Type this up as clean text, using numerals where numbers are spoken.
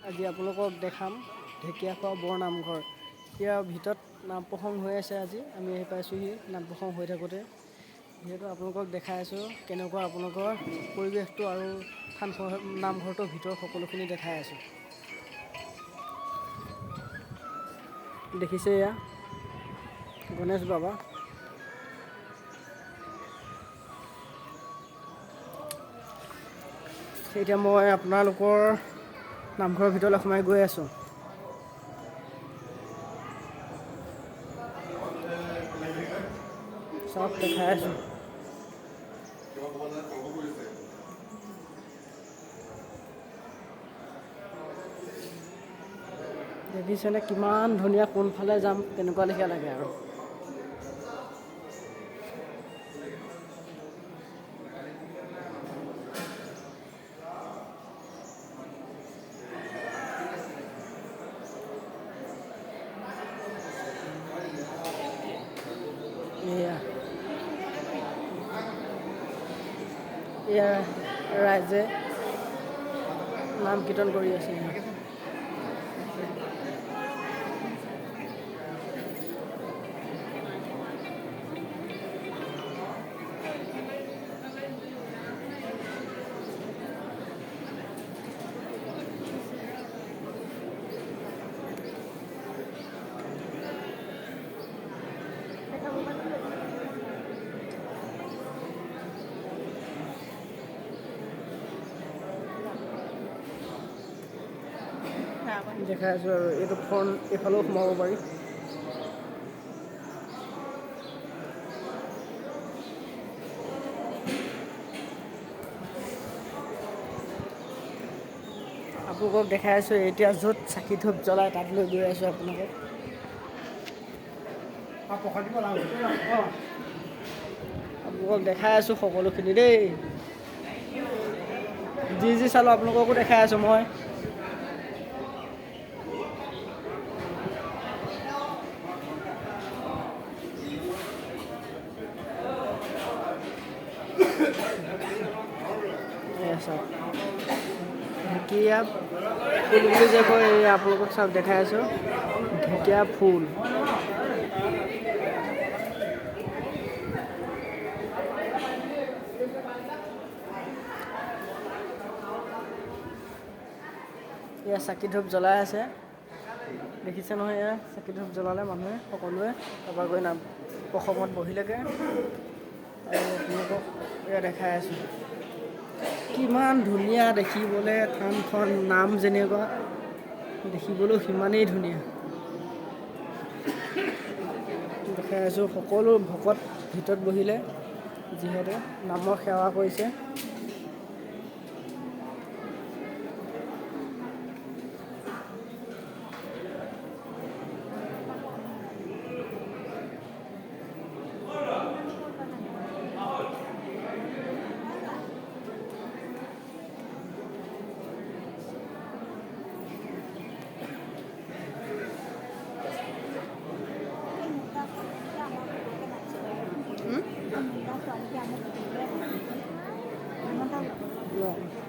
আজি আপোনালোকক দেখাম ঢেকীয়াখোৱা বৰনামঘৰ। ইয়াৰ ভিতৰত নাম প্ৰসংগ হৈ আছে। আজি আমি আহি পাইছোঁহি নাম প্ৰসংগ হৈ থাকোঁতে। যিহেতু আপোনালোকক দেখাই আছোঁ কেনেকুৱা আপোনালোকৰ পৰিৱেশটো আৰু নামঘৰটোৰ ভিতৰ সকলোখিনি দেখাই আছোঁ। দেখিছে এয়া গণেশ বাবা। এতিয়া মই আপোনালোকৰ নামঘৰৰ ভিতৰলৈ সোমাই গৈ আছোঁ। চব দেখাই আছোঁ। দেখিছেনে কিমান ধুনীয়া, কোনফালে যাম তেনেকুৱা লেখীয়া লাগে আৰু। এয়া ৰাইজে নাম কীৰ্তন কৰি আছে। দেখাই আছোঁ আৰু এইটো ফোন এইফালেও সোমাব পাৰি। আপোনালোকক দেখাই আছোঁ এতিয়া য'ত চাকি ধূপ জ্বলাই তাত লৈ গৈ আছোঁ আপোনালোকক। আপোনালোকক দেখাই আছোঁ সকলোখিনি দেই। যি চালোঁ আপোনালোককো দেখাই আছোঁ মই। ঢেকীয়া ফুল বুলি যে কয়, এই আপোনালোকক চব দেখাই আছোঁ ঢেকীয়া ফুল। এয়া চাকি ধূপ জ্বলাই আছে, দেখিছে নহয়। এয়া চাকি ধূপ জ্বলালে মানুহে সকলোৱে তাৰপৰা গৈ নাম প্ৰসংগত বহিলেগৈ। আৰু আপোনালোকক এয়া দেখাই আছোঁ কিমান ধুনীয়া দেখিবলৈ থানখন। নাম যেনেকুৱা দেখিবলৈও সিমানেই ধুনীয়া। দেখাই আছোঁ সকলো ভকত ভিতৰত বহিলে, যিহেতু নামৰ সেৱা কৰিছে। No.